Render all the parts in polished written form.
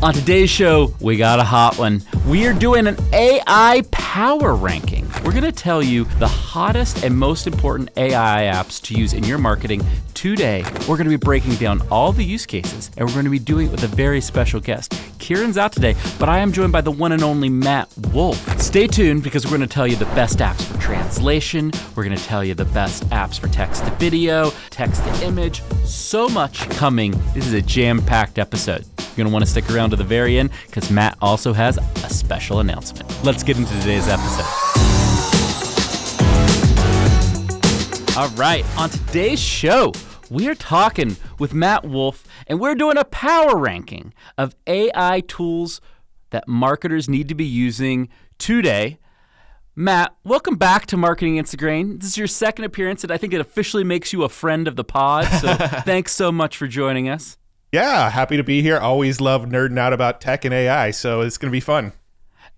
On today's show, we got a hot one. We are doing an AI power ranking. We're going to tell you the hottest and most important AI apps to use in your marketing today. We're going to be breaking down all the use cases, and we're going to be doing it with a very special guest. Kieran's out today, but I am joined by the one and only Matt Wolfe. Stay tuned because we're going to tell you the best apps for translation. We're going to tell you the best apps for text to video, text to image. So much coming. This is a jam-packed episode. You're going to want to stick around to the very end because Matt also has a special announcement. Let's get into today's episode. All right, on today's show, we are talking with Matt Wolfe, and we're doing a power ranking of AI tools that marketers need to be using today. Matt, welcome back to Marketing Instagram. This is your second appearance, and I think it officially makes you a friend of the pod, so thanks so much for joining us. Yeah, happy to be here. Always love nerding out about tech and AI, so it's going to be fun.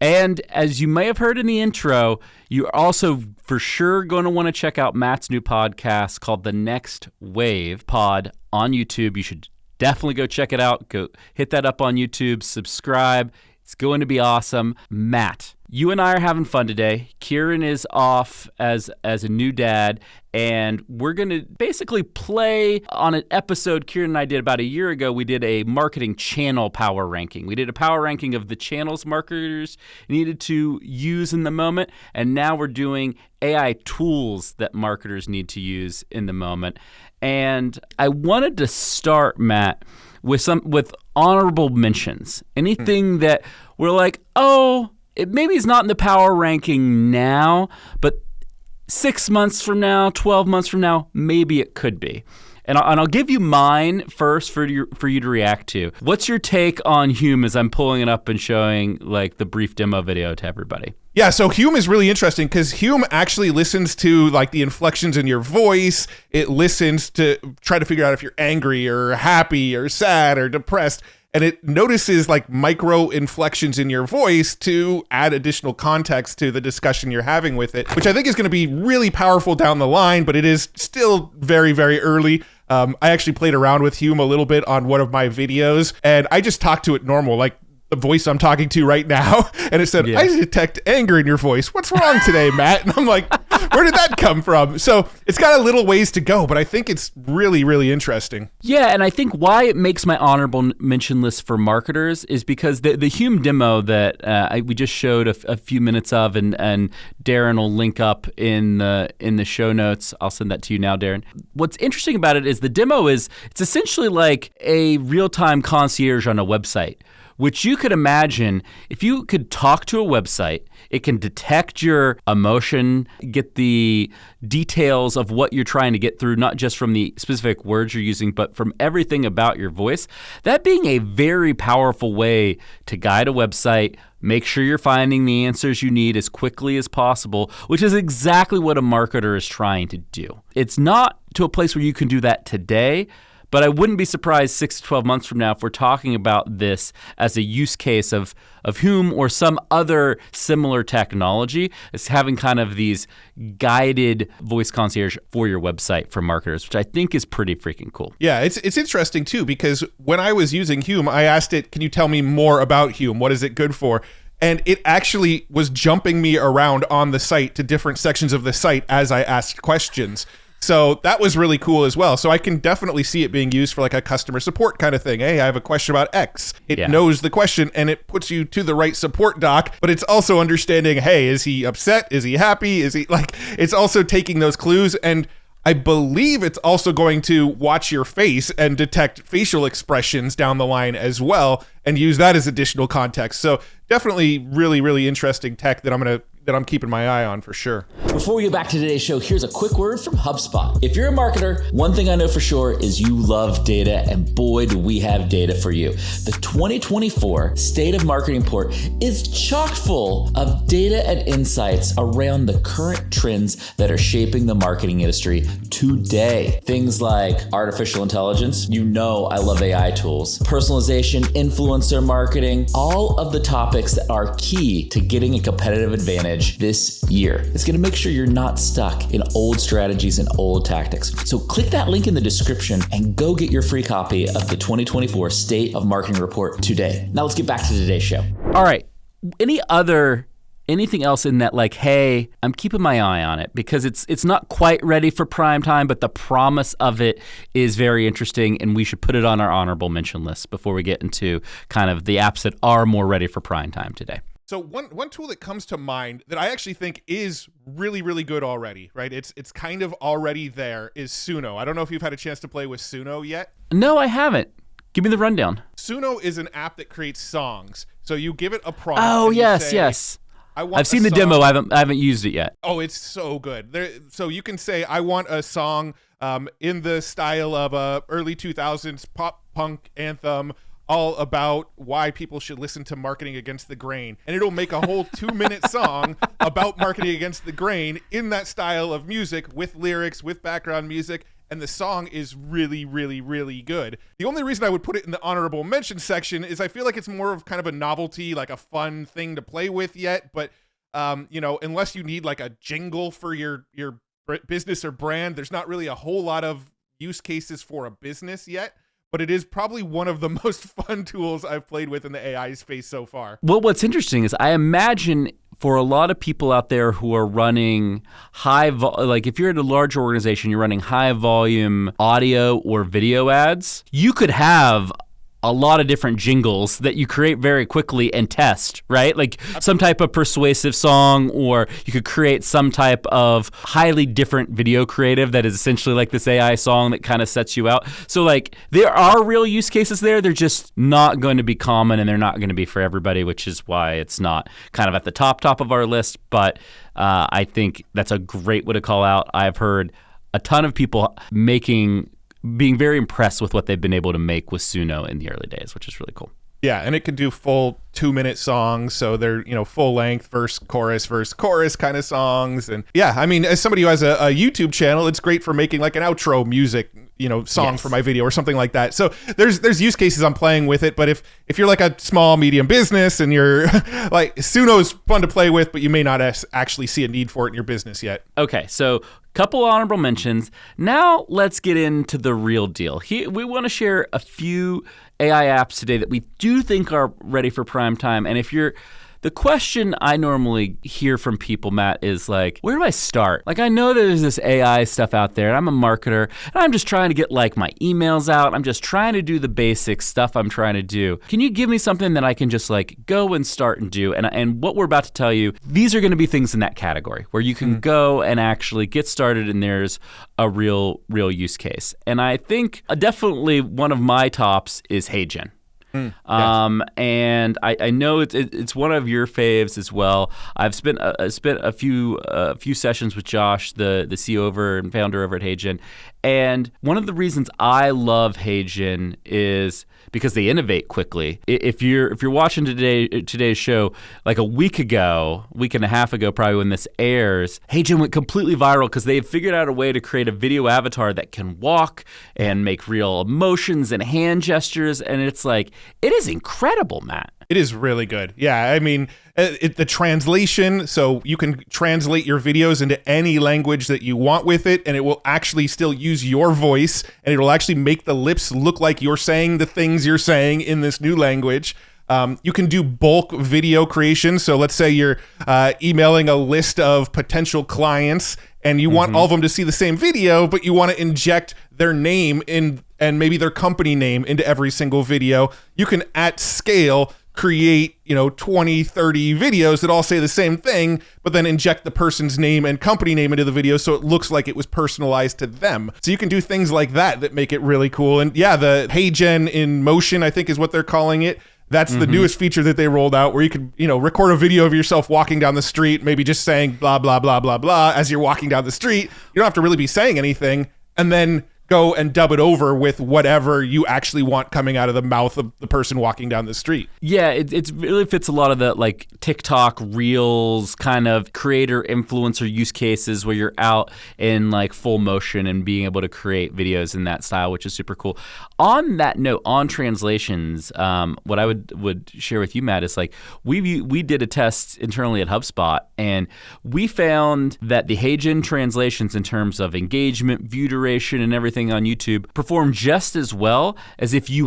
And as you may have heard in the intro, you're also for sure going to want to check out Matt's new podcast called The Nextwave Pod on YouTube. You should definitely go check it out. Go hit that up on YouTube, subscribe. It's going to be awesome. Matt, you and I are having fun today. Kieran is off as a new dad, and we're going to basically play on an episode Kieran and I did about a year ago. We did a marketing channel power ranking. We did a power ranking of the channels marketers needed to use in the moment, and now we're doing AI tools that marketers need to use in the moment. And I wanted to start, Matt, with honorable mentions. Anything that we're like, oh, it maybe it's not in the power ranking now, but 6 months from now, 12 months from now, maybe it could be. And I'll give you mine first for you to react to. What's your take on Hume as I'm pulling it up and showing like the brief demo video to everybody? Yeah, so Hume is really interesting because Hume actually listens to like the inflections in your voice. It listens to try to figure out if you're angry or happy or sad or depressed. And it notices like micro inflections in your voice to add additional context to the discussion you're having with it, which I think is going to be really powerful down the line, but it is still very, very early. I actually played around with Hume a little bit on one of my videos, and I just talked to it normal, like the voice I'm talking to right now, and it said, I detect anger in your voice. What's wrong today, Matt? And I'm like, where did that come from? So it's got a little ways to go, but I think it's really, really interesting. Yeah, and I think why it makes my honorable mention list for marketers is because the Hume demo that we just showed a few minutes of, and Darren will link up in the show notes. I'll send that to you now, Darren. What's interesting about it is the demo it's essentially like a real-time concierge on a website, which you could imagine if you could talk to a website, it can detect your emotion, get the details of what you're trying to get through, not just from the specific words you're using, but from everything about your voice. That being a very powerful way to guide a website, make sure you're finding the answers you need as quickly as possible, which is exactly what a marketer is trying to do. It's not to a place where you can do that today, but I wouldn't be surprised 6 to 12 months from now if we're talking about this as a use case of Hume or some other similar technology as having kind of these guided voice concierge for your website for marketers, which I think is pretty freaking cool. Yeah, it's interesting too, because when I was using Hume, I asked it, can you tell me more about Hume? What is it good for? And it actually was jumping me around on the site to different sections of the site as I asked questions. So that was really cool as well. So I can definitely see it being used for like a customer support kind of thing. Hey, I have a question about X. It knows the question and it puts you to the right support doc, but it's also understanding, hey, is he upset? Is he happy? Is he like, it's also taking those clues. And I believe it's also going to watch your face and detect facial expressions down the line as well and use that as additional context. So definitely really, really interesting tech that I'm keeping my eye on for sure. Before we get back to today's show, here's a quick word from HubSpot. If you're a marketer, one thing I know for sure is you love data, and boy, do we have data for you. The 2024 State of Marketing Report is chock full of data and insights around the current trends that are shaping the marketing industry today. Things like artificial intelligence, you know I love AI tools, personalization, influencer marketing, all of the topics that are key to getting a competitive advantage advantage this year. It's going to make sure you're not stuck in old strategies and old tactics. So click that link in the description and go get your free copy of the 2024 State of Marketing Report today. Now let's get back to today's show. All right. Anything else in that, like, hey, I'm keeping my eye on it because it's not quite ready for prime time, but the promise of it is very interesting, and we should put it on our honorable mention list before we get into kind of the apps that are more ready for prime time today. So one tool that comes to mind that I actually think is really, really good already, right? It's kind of already there, is Suno. I don't know if you've had a chance to play with Suno yet. No, I haven't. Give me the rundown. Suno is an app that creates songs. So you give it a prompt. Oh, yes. I've seen the song. demo. I haven't used it yet. Oh, it's so good. So you can say, I want a song in the style of a early 2000s pop punk anthem, all about why people should listen to Marketing Against the Grain. And it'll make a whole 2-minute song about marketing against the grain in that style of music with lyrics, with background music. And the song is really, really, really good. The only reason I would put it in the honorable mention section is I feel like it's more of kind of a novelty, like a fun thing to play with yet. But, unless you need like a jingle for your business or brand, there's not really a whole lot of use cases for a business yet. But it is probably one of the most fun tools I've played with in the AI space so far. Well, what's interesting is I imagine for a lot of people out there who are running like if you're at a large organization, you're running high volume audio or video ads, you could have a lot of different jingles that you create very quickly and test, right? Like some type of persuasive song, or you could create some type of highly different video creative that is essentially like this AI song that kind of sets you out. So like there are real use cases there. They're just not going to be common, and they're not going to be for everybody, which is why it's not kind of at the top of our list. But I think that's a great way to call out. I've heard a ton of people being very impressed with what they've been able to make with Suno in the early days, which is really cool. Yeah, and it can do full 2-minute songs, so they're, full length verse, chorus kind of songs. And yeah, I mean, as somebody who has a YouTube channel, it's great for making like an outro music, song for my video or something like that. So there's use cases I'm playing with it, but if you're like a small, medium business and you're like, Suno's fun to play with, but you may not actually see a need for it in your business yet. Okay, so couple honorable mentions. Now let's get into the real deal. We want to share a few AI apps today that we do think are ready for prime time. And the question I normally hear from people, Matt, is like, where do I start? Like, I know there's this AI stuff out there, and I'm a marketer, and I'm just trying to get like my emails out. I'm just trying to do the basic stuff I'm trying to do. Can you give me something that I can just like go and start and do? And what we're about to tell you, these are going to be things in that category where you can go and actually get started, and there's a real use case. And I think definitely one of my tops is Heygen. Yes. And I know it's one of your faves as well. I've spent a few sessions with Josh, the CEO and founder over at Heygen, and one of the reasons I love Heygen is because they innovate quickly. If you're watching today's show, like a week and a half ago, probably when this airs, Heygen went completely viral because they've figured out a way to create a video avatar that can walk and make real emotions and hand gestures, and it's like, it is incredible, Matt. It is really good. Yeah, I mean, the translation, so you can translate your videos into any language that you want with it, and it will actually still use your voice, and it will actually make the lips look like you're saying the things you're saying in this new language. You can do bulk video creation. So let's say you're emailing a list of potential clients, and you want all of them to see the same video, but you want to inject their name in and maybe their company name into every single video. You can, at scale, create 20, 30 videos that all say the same thing, but then inject the person's name and company name into the video so it looks like it was personalized to them. So you can do things like that make it really cool. And yeah, the Heygen in motion, I think is what they're calling it. That's the newest feature that they rolled out, where you could, record a video of yourself walking down the street, maybe just saying blah, blah, blah, blah, blah as you're walking down the street. You don't have to really be saying anything, and then go and dub it over with whatever you actually want coming out of the mouth of the person walking down the street. Yeah, it really fits a lot of the like TikTok Reels kind of creator influencer use cases where you're out in like full motion and being able to create videos in that style, which is super cool. On that note, on translations, what I would share with you, Matt, is like we did a test internally at HubSpot, and we found that the Heygen translations in terms of engagement, view duration, and everything on YouTube perform just as well as if you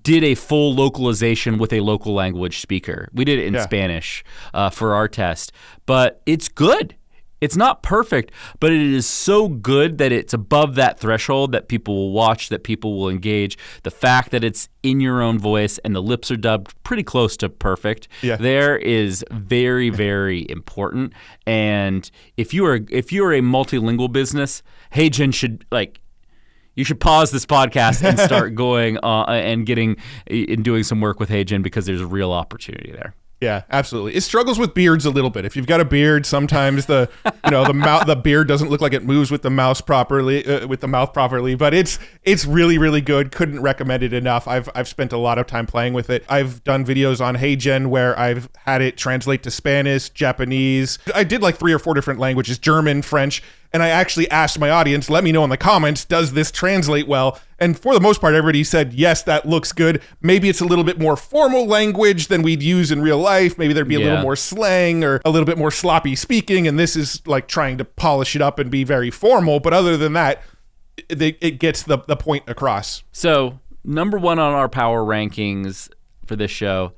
did a full localization with a local language speaker. We did it in Spanish for our test, but it's good. It's not perfect, but it is so good that it's above that threshold that people will watch, that people will engage. The fact that it's in your own voice and the lips are dubbed pretty close to perfect, there is very, very important. And if you are a multilingual business, Heygen should you should pause this podcast and start going and doing some work with Heygen, because there's a real opportunity there. Yeah, absolutely. It struggles with beards a little bit. If you've got a beard, sometimes the beard doesn't look like it moves with the mouth properly. But it's really, really good. Couldn't recommend it enough. I've spent a lot of time playing with it. I've done videos on Heygen where I've had it translate to Spanish, Japanese. I did like 3 or 4 different languages: German, French. And I actually asked my audience, let me know in the comments, does this translate well? And for the most part, everybody said, yes, that looks good. Maybe it's a little bit more formal language than we'd use in real life. Maybe there'd be a little more slang or a little bit more sloppy speaking. And this is like trying to polish it up and be very formal. But other than that, it gets the point across. So number 1 on our power rankings for this show,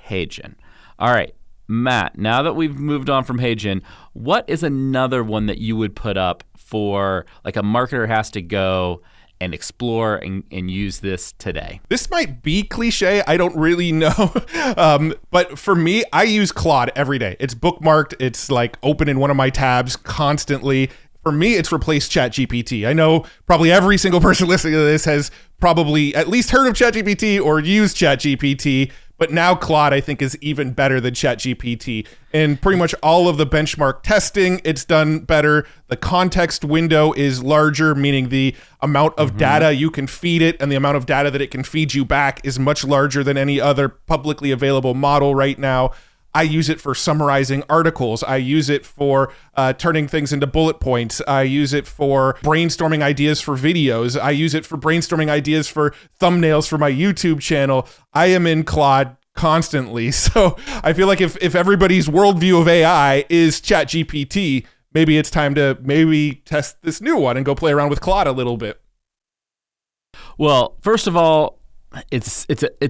Heygen. All right. Matt, now that we've moved on from Heygen, what is another one that you would put up for like a marketer has to go and explore and use this today? This might be cliche. I don't really know. But for me, I use Claude every day. It's bookmarked. It's like open in one of my tabs constantly. For me, it's replaced ChatGPT. I know probably every single person listening to this has probably at least heard of ChatGPT or used ChatGPT. But now Claude, I think, is even better than ChatGPT. In pretty much all of the benchmark testing, it's done better. The context window is larger, meaning the amount of data you can feed it and the amount of data that it can feed you back is much larger than any other publicly available model right now. I use it for summarizing articles. I use it for turning things into bullet points. I use it for brainstorming ideas for videos. I use it for brainstorming ideas for thumbnails for my YouTube channel. I am in Claude constantly. So I feel like if everybody's worldview of AI is ChatGPT, maybe it's time to test this new one and go play around with Claude a little bit. Well, first of all, it's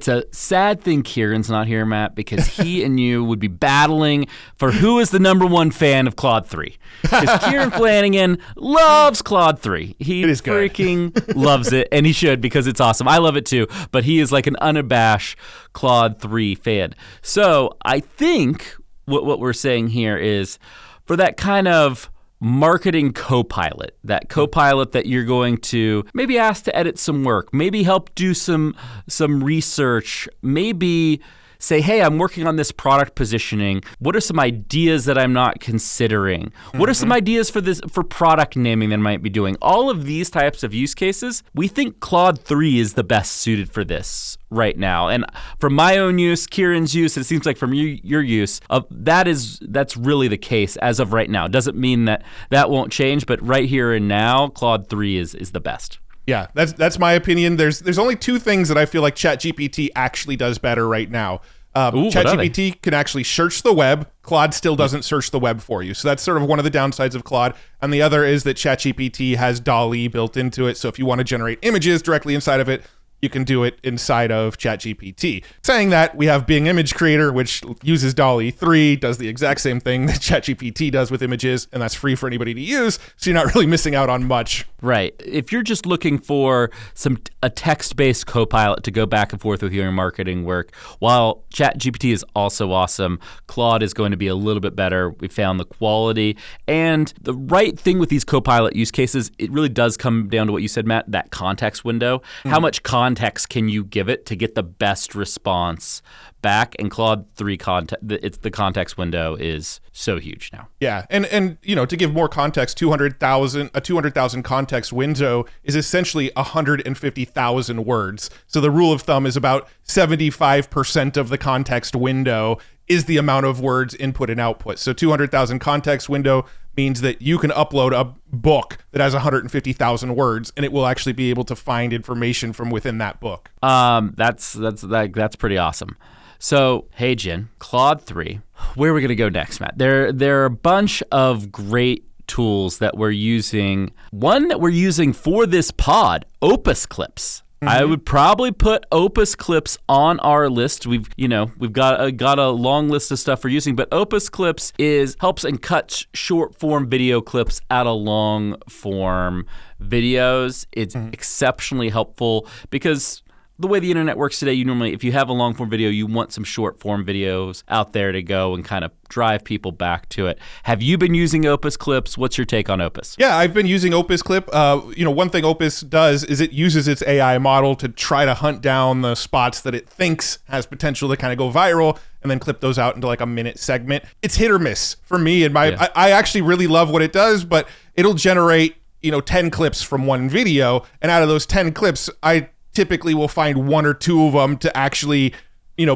a sad thing Kieran's not here, Matt, because he and you would be battling for who is the number 1 fan of Claude 3. Because Kieran Flanagan loves Claude 3. He freaking loves it, and he should, because it's awesome. I love it too, but he is like an unabashed Claude 3 fan. So I think what we're saying here is, for that kind of marketing co-pilot, that co-pilot that you're going to maybe ask to edit some work, maybe help do some research, maybe say, hey, I'm working on this product positioning. What are some ideas that I'm not considering? What are some ideas for product naming that I might be doing? All of these types of use cases, we think Claude 3 is the best suited for this right now. And from my own use, Kieran's use, it seems like from your use, that's really the case as of right now. Doesn't mean that won't change, but right here and now, Claude 3 is the best. Yeah, that's my opinion. There's only 2 things that I feel like ChatGPT actually does better right now. ChatGPT can actually search the web. Claude still doesn't search the web for you. So that's sort of one of the downsides of Claude. And the other is that ChatGPT has DALL-E built into it. So if you want to generate images directly inside of it, you can do it inside of ChatGPT. Saying that, we have Bing Image Creator, which uses DALL-E 3, does the exact same thing that ChatGPT does with images, and that's free for anybody to use, so you're not really missing out on much. Right. If you're just looking for a text-based co-pilot to go back and forth with your marketing work, while ChatGPT is also awesome, Claude is going to be a little bit better. We found the quality. And the right thing with these co-pilot use cases, it really does come down to what you said, Matt, that context window. How much context can you give it to get the best response back? And Claude 3 the context window is so huge now. Yeah, and to give more context, 200,000 context window is essentially 150,000 words. So the rule of thumb is about 75% of the context window is the amount of words input and output. So 200,000 context window means that you can upload a book that has 150,000 words and it will actually be able to find information from within that book. That's pretty awesome. So, Heygen, Claude 3, where are we going to go next, Matt? There are a bunch of great tools that we're using. One that we're using for this pod, Opus Clips. I would probably put Opus Clips on our list. We've got a long list of stuff we're using, but Opus Clips helps and cuts short form video clips out of long form videos. It's exceptionally helpful because the way the internet works today, if you have a long form video, you want some short form videos out there to go and kind of drive people back to it. Have you been using Opus Clips? What's your take on Opus? Yeah, I've been using Opus Clip. One thing Opus does is it uses its AI model to try to hunt down the spots that it thinks has potential to kind of go viral and then clip those out into like a minute segment. It's hit or miss for me. And I actually really love what it does, but it'll generate, 10 clips from one video. And out of those 10 clips, I typically will find one or two of them to actually,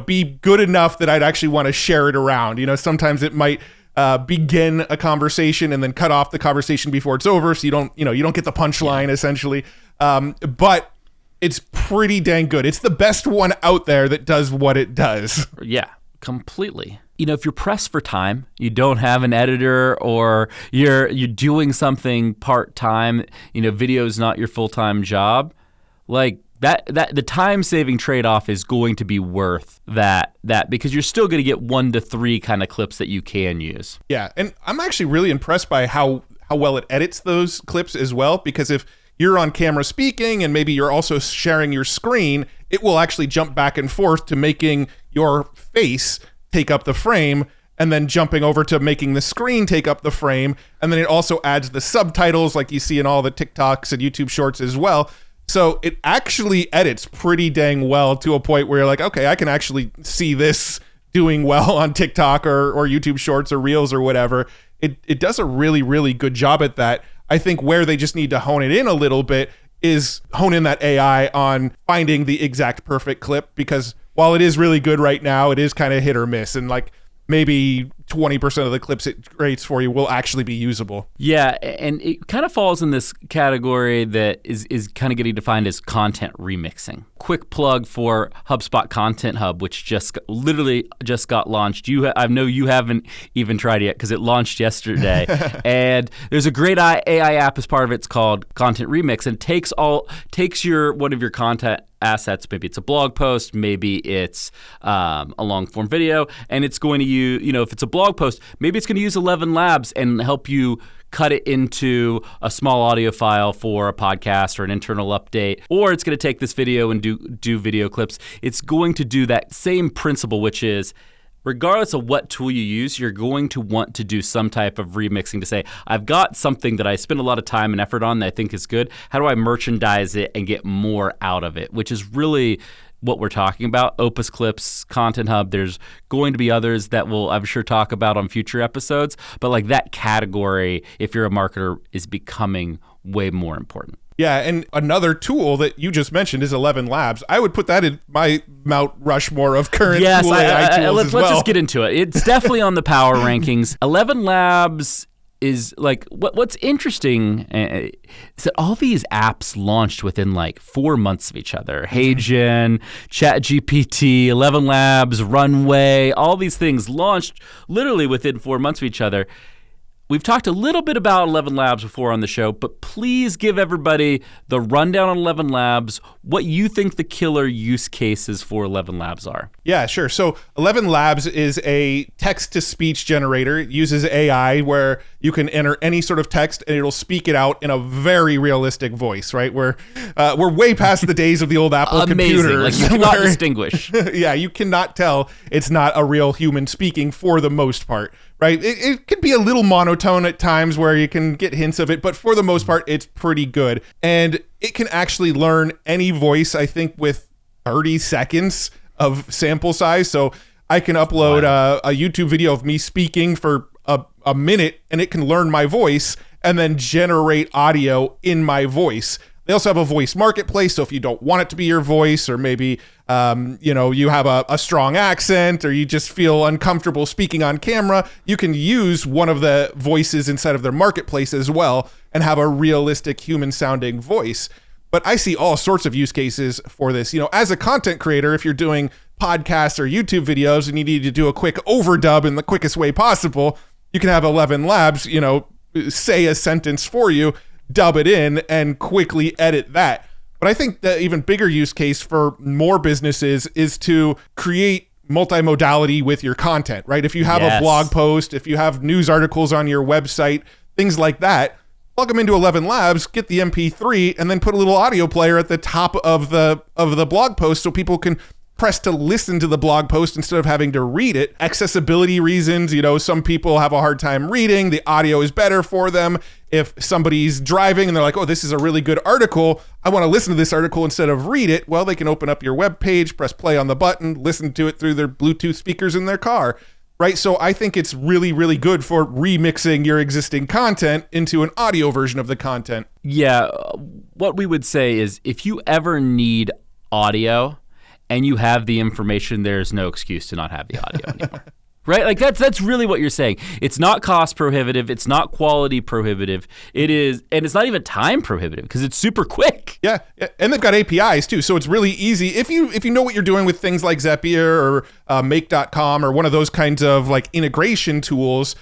be good enough that I'd actually want to share it around. Sometimes it might begin a conversation and then cut off the conversation before it's over, so you don't get the punchline essentially. But it's pretty dang good. It's the best one out there that does what it does. Yeah, completely. If you're pressed for time, you don't have an editor, or you're doing something part-time, video is not your full-time job, like that the time-saving trade-off is going to be worth that because you're still going to get 1 to 3 kind of clips that you can use. Yeah, and I'm actually really impressed by how well it edits those clips as well, because if you're on camera speaking and maybe you're also sharing your screen, it will actually jump back and forth to making your face take up the frame and then jumping over to making the screen take up the frame, and then it also adds the subtitles like you see in all the TikToks and YouTube shorts as well. So it actually edits pretty dang well to a point where you're like, okay, I can actually see this doing well on TikTok or YouTube Shorts or Reels or whatever. It does a really, really good job at that. I think where they just need to hone it in a little bit is hone in that AI on finding the exact perfect clip, because while it is really good right now, it is kind of hit or miss. And like maybe 20% of the clips it creates for you will actually be usable. Yeah, and it kind of falls in this category that is kind of getting defined as content remixing. Quick plug for HubSpot Content Hub, which literally just got launched. I know you haven't even tried it yet because it launched yesterday. And there's a great AI app as part of it. It's called Content Remix, and takes one of your content assets, maybe it's a blog post, maybe it's a long form video, and it's going to use, if it's a blog post, maybe it's going to use ElevenLabs and help you cut it into a small audio file for a podcast or an internal update, or it's going to take this video and do video clips. It's going to do that same principle, which is regardless of what tool you use, you're going to want to do some type of remixing to say, I've got something that I spend a lot of time and effort on that I think is good. How do I merchandise it and get more out of it? Which is really what we're talking about. Opus Clips, Content Hub, there's going to be others that we'll, I'm sure, talk about on future episodes. But like that category, if you're a marketer, is becoming way more important. Yeah, and another tool that you just mentioned is ElevenLabs. I would put that in my Mount Rushmore of current tool AI tools as well. Let's just get into it. It's definitely on the power rankings. ElevenLabs is like, what's interesting is that all these apps launched within like 4 months of each other. Heygen, ChatGPT, ElevenLabs, Runway, all these things launched literally within 4 months of each other. We've talked a little bit about ElevenLabs before on the show, but please give everybody the rundown on ElevenLabs, what you think the killer use cases for ElevenLabs are. Yeah, sure. So ElevenLabs is a text-to-speech generator. It uses AI where you can enter any sort of text and it'll speak it out in a very realistic voice, right? We're way past the days of the old Apple computers. Like you cannot distinguish. Yeah, you cannot tell it's not a real human speaking for the most part. Right, it could be a little monotone at times where you can get hints of it, but for the most part, it's pretty good. And it can actually learn any voice, I think, with 30 seconds of sample size. So I can upload a YouTube video of me speaking for a minute, and it can learn my voice and then generate audio in my voice. They also have a voice marketplace, so if you don't want it to be your voice, or maybe you have a strong accent, or you just feel uncomfortable speaking on camera, you can use one of the voices inside of their marketplace as well and have a realistic human sounding voice. But I see all sorts of use cases for this. As a content creator, if you're doing podcasts or YouTube videos and you need to do a quick overdub in the quickest way possible, you can have ElevenLabs, say a sentence for you, dub it in, and quickly edit that. But I think the even bigger use case for more businesses is to create multimodality with your content, right? If you have a blog post, if you have news articles on your website, things like that, plug them into ElevenLabs, get the MP3, and then put a little audio player at the top of the blog post so people can press to listen to the blog post instead of having to read it. Accessibility reasons, some people have a hard time reading. The audio is better for them. If somebody's driving and they're like, oh, this is a really good article, I want to listen to this article instead of read it. Well, they can open up your web page, press play on the button, listen to it through their Bluetooth speakers in their car. Right. So I think it's really, really good for remixing your existing content into an audio version of the content. Yeah. What we would say is if you ever need audio and you have the information, there's no excuse to not have the audio anymore. Right? Like that's really what you're saying. It's not cost prohibitive. It's not quality prohibitive. It is, and it's not even time prohibitive because it's super quick. Yeah. And they've got APIs too. So it's really easy. If you know what you're doing with things like Zapier or make.com or one of those kinds of like integration tools,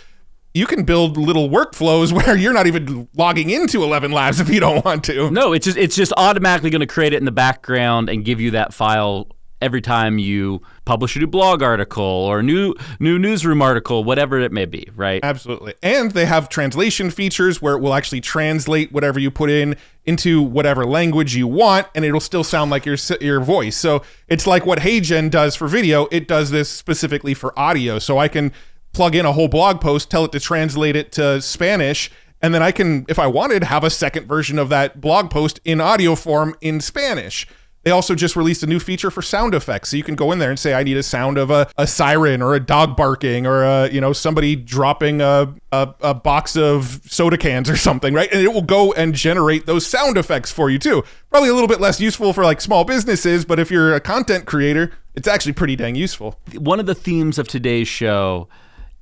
you can build little workflows where you're not even logging into ElevenLabs if you don't want to. No, it's just automatically going to create it in the background and give you that file every time you publish a new blog article or new newsroom article, whatever it may be, right? Absolutely. And they have translation features where it will actually translate whatever you put in into whatever language you want, and it'll still sound like your voice. So it's like what Heygen does for video. It does this specifically for audio. So I can plug in a whole blog post, tell it to translate it to Spanish, and then I can, if I wanted, have a second version of that blog post in audio form in Spanish. They also just released a new feature for sound effects. So you can go in there and say, I need a sound of a siren or a dog barking or somebody dropping a box of soda cans or something, right? And it will go and generate those sound effects for you too. Probably a little bit less useful for like small businesses, but if you're a content creator, it's actually pretty dang useful. One of the themes of today's show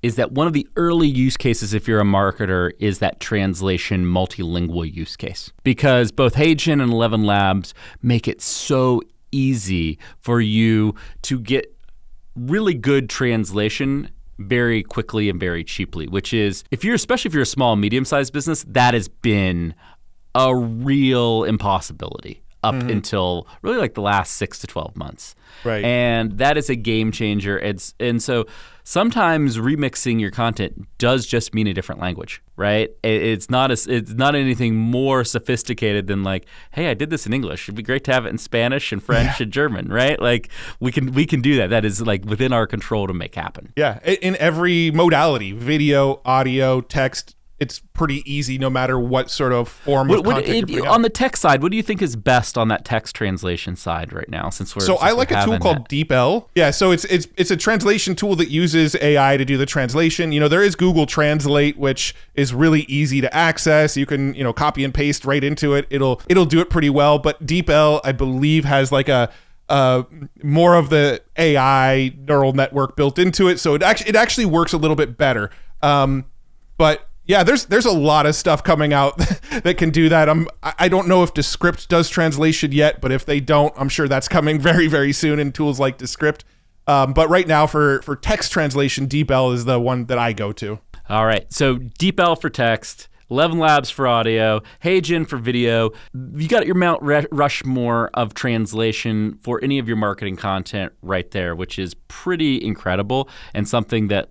is that one of the early use cases, if you're a marketer, is that translation multilingual use case. Because both Heygen and ElevenLabs make it so easy for you to get really good translation very quickly and very cheaply, which is, especially if you're a small, medium-sized business, that has been a real impossibility up until really like the last 6 to 12 months. Right. And that is a game changer. And so sometimes remixing your content does just mean a different language, right? It's not anything more sophisticated than like, hey, I did this in English. It'd be great to have it in Spanish and French and German, right? Like we can do that. That is like within our control to make happen. Yeah, in every modality, video, audio, text. It's pretty easy no matter what sort of form of content you bring on the text side, what do you think is best on that text translation side right now? I like a tool called DeepL. Yeah, so it's a translation tool that uses AI to do the translation. There is Google Translate, which is really easy to access. You can copy and paste right into it. It'll do it pretty well. But DeepL, I believe, has like a more of the AI neural network built into it, so it actually works a little bit better. But yeah, there's a lot of stuff coming out that can do that. I don't know if Descript does translation yet, but if they don't, I'm sure that's coming very, very soon in tools like Descript. But right now for text translation, DeepL is the one that I go to. All right, so DeepL for text, ElevenLabs for audio, Heygen for video. You got your Mount Rushmore of translation for any of your marketing content right there, which is pretty incredible and something that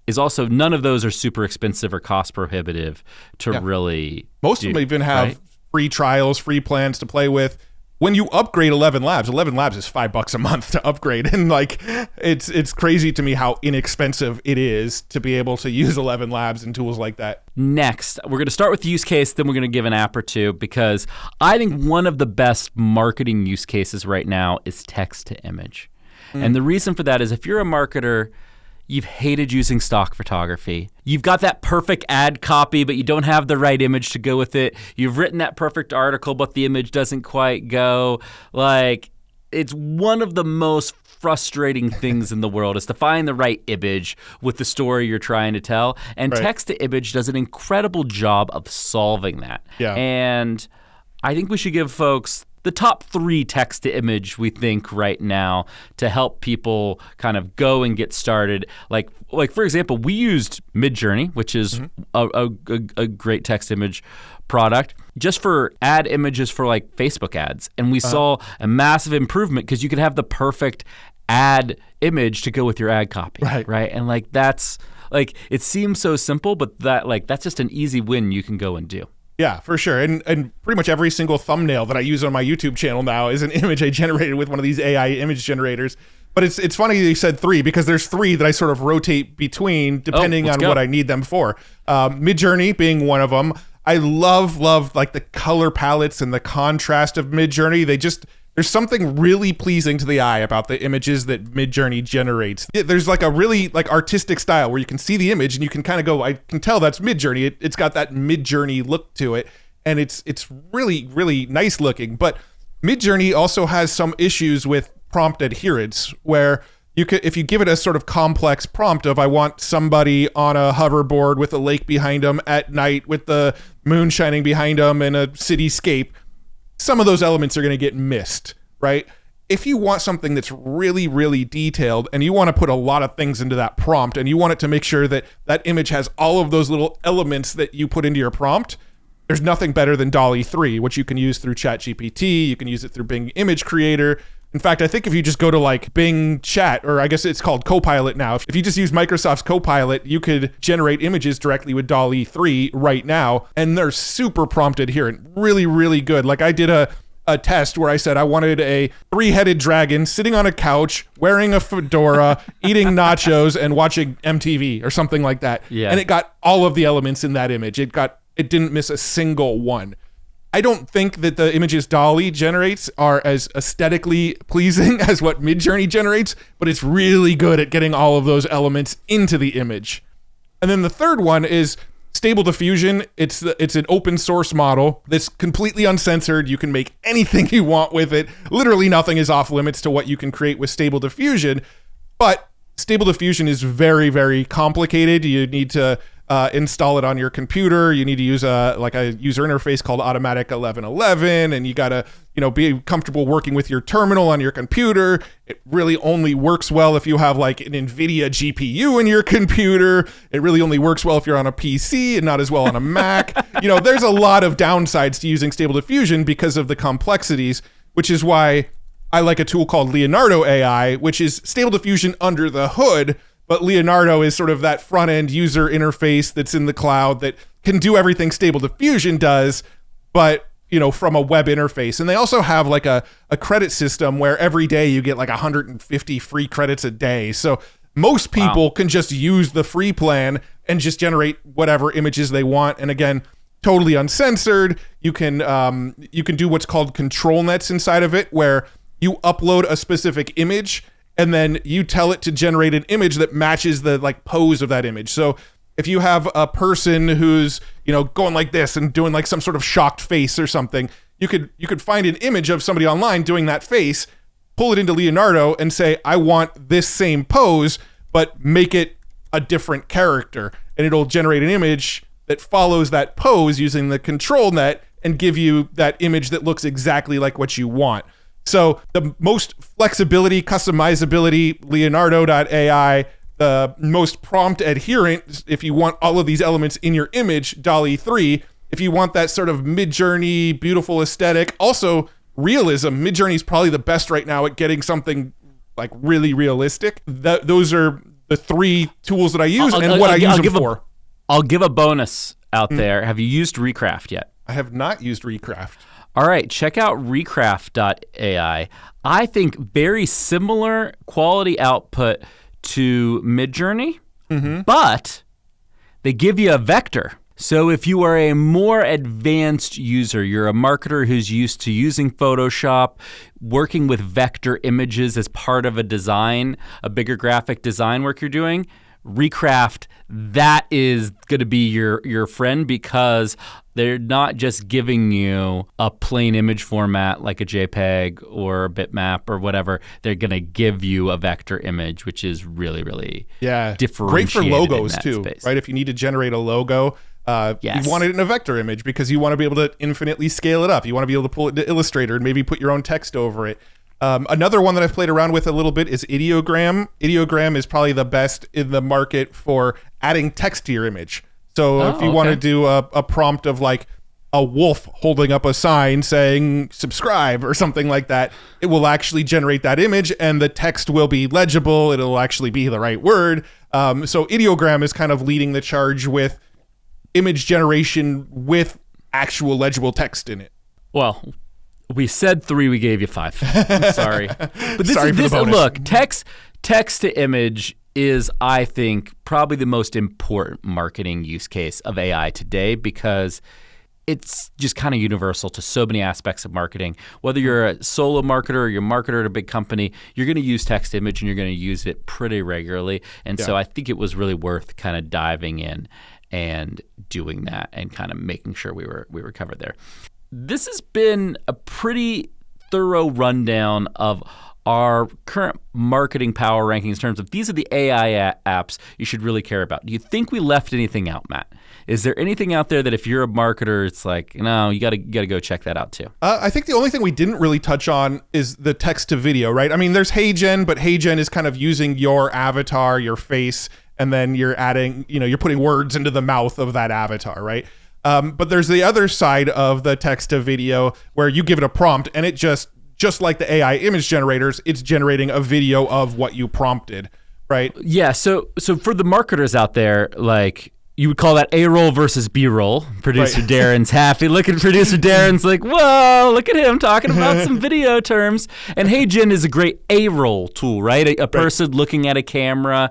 is also, none of those are super expensive or cost prohibitive to really Most of them even have free trials, free plans to play with. When you upgrade ElevenLabs is $5 a month to upgrade. And like, it's crazy to me how inexpensive it is to be able to use ElevenLabs and tools like that. Next, we're going to start with the use case, then we're going to give an app or two, because I think one of the best marketing use cases right now is text to image. And the reason for that is if you're a marketer, you've hated using stock photography. You've got that perfect ad copy, but you don't have the right image to go with it. You've written that perfect article, but the image doesn't quite go. Like, it's one of the most frustrating things in the world is to find the right image with the story you're trying to tell. And Right. text to image does an incredible job of solving that. Yeah. And I think we should give folks the top 3 text to image we think right now to help people kind of go and get started. Like for example, we used Midjourney, which is a great text image product, just for ad images for like Facebook ads. And we saw a massive improvement because you could have the perfect ad image to go with your ad copy. Right. And like that's like, it seems so simple, but that's just an easy win you can go and do. Yeah, for sure. And pretty much every single thumbnail that I use on my YouTube channel now is an image I generated with one of these AI image generators. But it's funny you said 3 because there's 3 that I sort of rotate between depending on what I need them for. Midjourney being one of them. I love like the color palettes and the contrast of Midjourney. There's something really pleasing to the eye about the images that Midjourney generates. There's like a really like artistic style where you can see the image and you can kind of go, I can tell that's Midjourney. It's got that Midjourney look to it, and it's really, really nice looking. But Midjourney also has some issues with prompt adherence, where if you give it a sort of complex prompt of I want somebody on a hoverboard with a lake behind them at night with the moon shining behind them and a cityscape, some of those elements are going to get missed, right? If you want something that's really, really detailed and you want to put a lot of things into that prompt and you want it to make sure that that image has all of those little elements that you put into your prompt, there's nothing better than DALL-E 3, which you can use through ChatGPT. You can use it through Bing Image Creator. In fact, I think if you just go to like Bing Chat, or I guess it's called Copilot now, if you just use Microsoft's Copilot, you could generate images directly with DALL-E 3 right now, and they're super prompt adherent, really, really good. Like I did a test where I said I wanted a 3-headed dragon sitting on a couch, wearing a fedora, eating nachos, and watching MTV or something like that. Yeah. And it got all of the elements in that image. It didn't miss a single one. I don't think that the images DALL-E generates are as aesthetically pleasing as what Midjourney generates, but it's really good at getting all of those elements into the image. And then the third one is Stable Diffusion. It's an open source model that's completely uncensored. You can make anything you want with it. Literally nothing is off limits to what you can create with Stable Diffusion. But Stable Diffusion is very, very complicated. You need to install it on your computer. You need to use a user interface called Automatic 1111, and you gotta be comfortable working with your terminal on your computer. It really only works well if you have like an NVIDIA GPU in your computer. It really only works well if you're on a PC and not as well on a Mac. There's a lot of downsides to using Stable Diffusion because of the complexities, which is why I like a tool called Leonardo AI, which is Stable Diffusion under the hood. But Leonardo is sort of that front-end user interface that's in the cloud that can do everything Stable Diffusion does, but from a web interface. And they also have like a credit system where every day you get like 150 free credits a day. So most people can just use the free plan and just generate whatever images they want. And again, totally uncensored. You can do what's called control nets inside of it, where you upload a specific image and then you tell it to generate an image that matches the like pose of that image. So if you have a person who's, going like this and doing like some sort of shocked face or something, you could find an image of somebody online doing that face, pull it into Leonardo and say, I want this same pose, but make it a different character. And it'll generate an image that follows that pose using the control net and give you that image that looks exactly like what you want. So the most flexibility, customizability, Leonardo.ai, the most prompt adherent, if you want all of these elements in your image, DALL-E 3. If you want that sort of Midjourney, beautiful aesthetic, also realism, Midjourney is probably the best right now at getting something like really realistic. Those are the 3 tools that I use and what I use them for. I'll give a bonus out there. Have you used Recraft yet? I have not used Recraft. All right, check out Recraft.ai. I think very similar quality output to Midjourney, but they give you a vector. So if you are a more advanced user, you're a marketer who's used to using Photoshop, working with vector images as part of a design, a bigger graphic design work you're doing, Recraft, that is going to be your friend, because they're not just giving you a plain image format like a JPEG or a bitmap or whatever. They're going to give you a vector image, which is really, really differentiated. Great for logos in that too, space. right? If you need to generate a logo, you want it in a vector image because you want to be able to infinitely scale it up. You want to be able to pull it to Illustrator and maybe put your own text over it. Another one that I've played around with a little bit is Ideogram. Ideogram is probably the best in the market for adding text to your image. So if you want to do a prompt of like a wolf holding up a sign saying subscribe or something like that, it will actually generate that image and the text will be legible. It'll actually be the right word. So Ideogram is kind of leading the charge with image generation with actual legible text in it. Well, we said 3, we gave you 5. I'm sorry. But Sorry for the bonus. Look, text to image is, I think, probably the most important marketing use case of AI today, because it's just kind of universal to so many aspects of marketing. Whether you're a solo marketer or you're a marketer at a big company, you're going to use text to image and you're going to use it pretty regularly. And so I think it was really worth kind of diving in and doing that and kind of making sure we were covered there. This has been a pretty thorough rundown of our current marketing power rankings in terms of these are the AI apps you should really care about. Do you think we left anything out, Matt? Is there anything out there that if you're a marketer, it's like, no, you got to go check that out too? I think the only thing we didn't really touch on is the text to video, right? I mean, there's Heygen, but Heygen is kind of using your avatar, your face, and then you're adding, you're putting words into the mouth of that avatar, right? But there's the other side of the text to video where you give it a prompt and it just like the AI image generators, it's generating a video of what you prompted, right? Yeah. So for the marketers out there, like, you would call that A-roll versus B-roll. Producer Right. Darren's happy. Look at producer Darren's like, whoa, look at him talking about some video terms. And Heygen is a great A-roll tool, right? A person looking at a camera,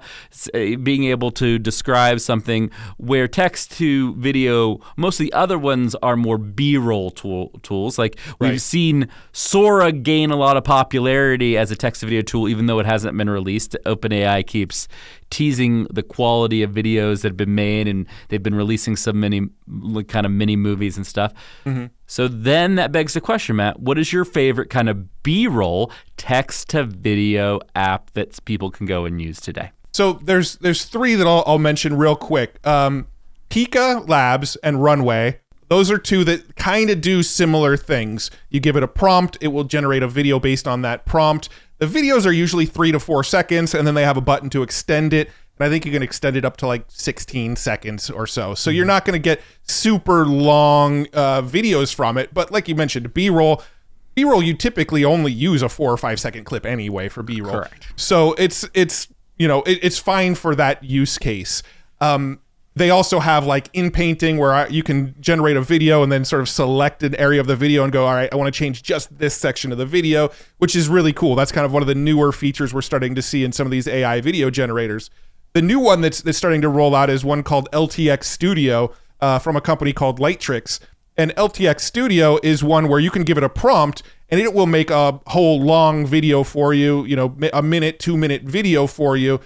being able to describe something, where text to video, most of the other ones are more B-roll tools. Like we've seen Sora gain a lot of popularity as a text to video tool, even though it hasn't been released. OpenAI keeps teasing the quality of videos that have been made, and they've been releasing so many kind of mini movies and stuff. Mm-hmm. So then that begs the question, Matt, what is your favorite kind of B-roll text to video app that people can go and use today? So there's 3 that I'll mention real quick. ElevenLabs and Runway. Those are 2 that kind of do similar things. You give it a prompt, it will generate a video based on that prompt. The videos are usually 3 to 4 seconds, and then they have a button to extend it. And I think you can extend it up to like 16 seconds or so. So you're not going to get super long videos from it. But like you mentioned, B-roll, you typically only use a 4 or 5 second clip anyway for B-roll. Correct. So it's fine for that use case. They also have like in painting where you can generate a video and then sort of select an area of the video and go, all right, I want to change just this section of the video, which is really cool. That's kind of one of the newer features we're starting to see in some of these AI video generators. The new one that's starting to roll out is one called LTX Studio from a company called Lightricks. And LTX Studio is one where you can give it a prompt and it will make a whole long video for you, a minute, 2-minute video for you.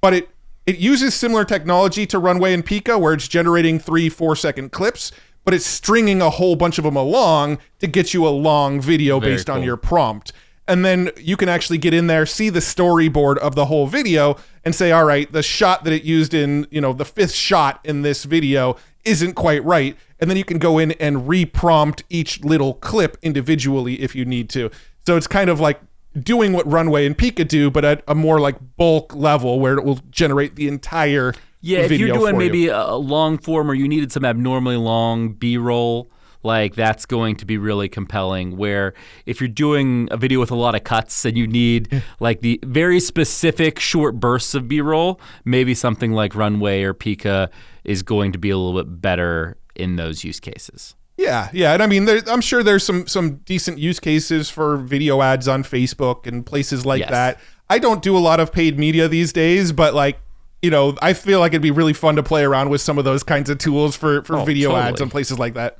But it uses similar technology to Runway and Pika, where it's generating 3-4 second clips, but it's stringing a whole bunch of them along to get you a long video based on your prompt. And then you can actually get in there, see the storyboard of the whole video and say, all right, the shot that it used in, the 5th shot in this video isn't quite right. And then you can go in and re-prompt each little clip individually if you need to. So it's kind of like doing what Runway and Pika do, but at a more like bulk level where it will generate the entire video. If you're doing maybe a long form or you needed some abnormally long B-roll, like that's going to be really compelling. Where if you're doing a video with a lot of cuts and you need like the very specific short bursts of B-roll, maybe something like Runway or Pika is going to be a little bit better in those use cases. Yeah. And I mean, I'm sure there's some decent use cases for video ads on Facebook and places like that. I don't do a lot of paid media these days, but like, I feel like it'd be really fun to play around with some of those kinds of tools for video ads on places like that.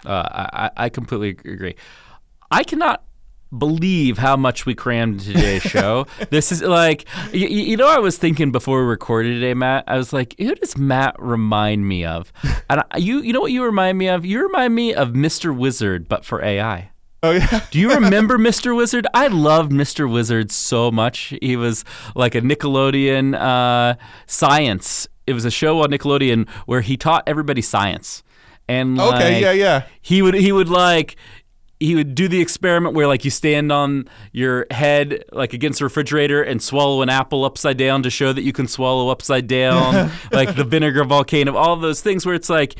I completely agree. I cannot believe how much we crammed into today's show. This is like, I was thinking before we recorded today, Matt, I was like, who does Matt remind me of? And you know what you remind me of? You remind me of Mr. Wizard, but for AI. Oh, yeah. Do you remember Mr. Wizard? I loved Mr. Wizard so much. He was like a Nickelodeon science. It was a show on Nickelodeon where he taught everybody science. And he would do the experiment where like you stand on your head like against a refrigerator and swallow an apple upside down to show that you can swallow upside down, like the vinegar volcano, all of those things where it's like,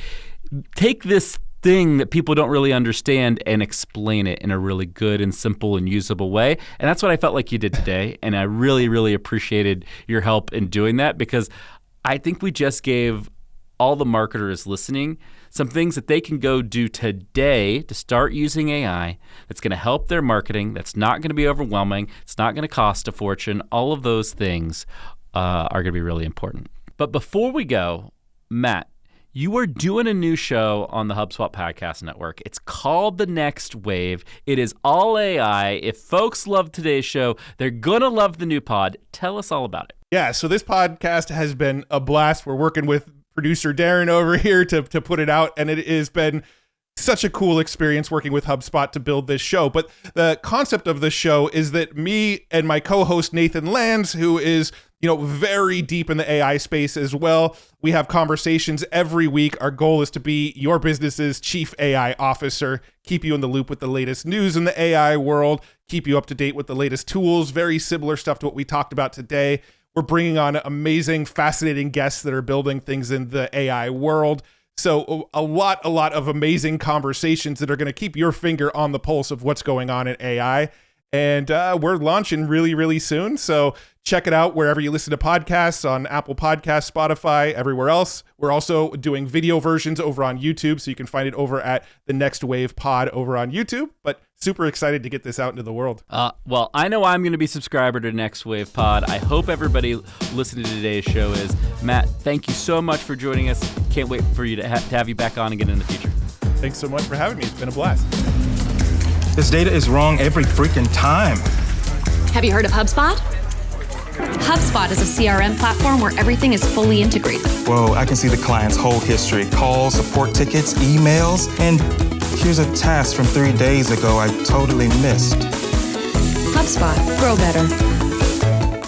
take this thing that people don't really understand and explain it in a really good and simple and usable way. And that's what I felt like you did today. And I really, really appreciated your help in doing that, because I think we just gave all the marketers listening some things that they can go do today to start using AI that's going to help their marketing, that's not going to be overwhelming, it's not going to cost a fortune. All of those things are going to be really important. But before we go, Matt, you are doing a new show on the HubSpot Podcast Network. It's called The Nextwave. It is all AI. If folks love today's show, they're going to love the new pod. Tell us all about it. Yeah, so this podcast has been a blast. We're working with producer Darren over here to put it out, and it has been such a cool experience working with HubSpot to build this show. But the concept of this show is that me and my co-host Nathan Lands, who is very deep in the AI space as well, we have conversations every week. Our goal is to be your business's chief AI officer, keep you in the loop with the latest news in the AI world, keep you up to date with the latest tools, very similar stuff to what we talked about today. We're bringing on amazing, fascinating guests that are building things in the AI world. So a lot of amazing conversations that are going to keep your finger on the pulse of what's going on in AI. And we're launching really, really soon. So check it out wherever you listen to podcasts, on Apple Podcasts, Spotify, everywhere else. We're also doing video versions over on YouTube, so you can find it over at the Nextwave Pod over on YouTube. But super excited to get this out into the world. Well, I know I'm going to be a subscriber to Nextwave Pod. I hope everybody listening to today's show is. Matt, thank you so much for joining us. Can't wait for you to have you back on again in the future. Thanks so much for having me. It's been a blast. This data is wrong every freaking time. Have you heard of HubSpot? HubSpot is a CRM platform where everything is fully integrated. Whoa, I can see the client's whole history, calls, support tickets, emails, and here's a task from 3 days ago I totally missed. HubSpot. Grow better.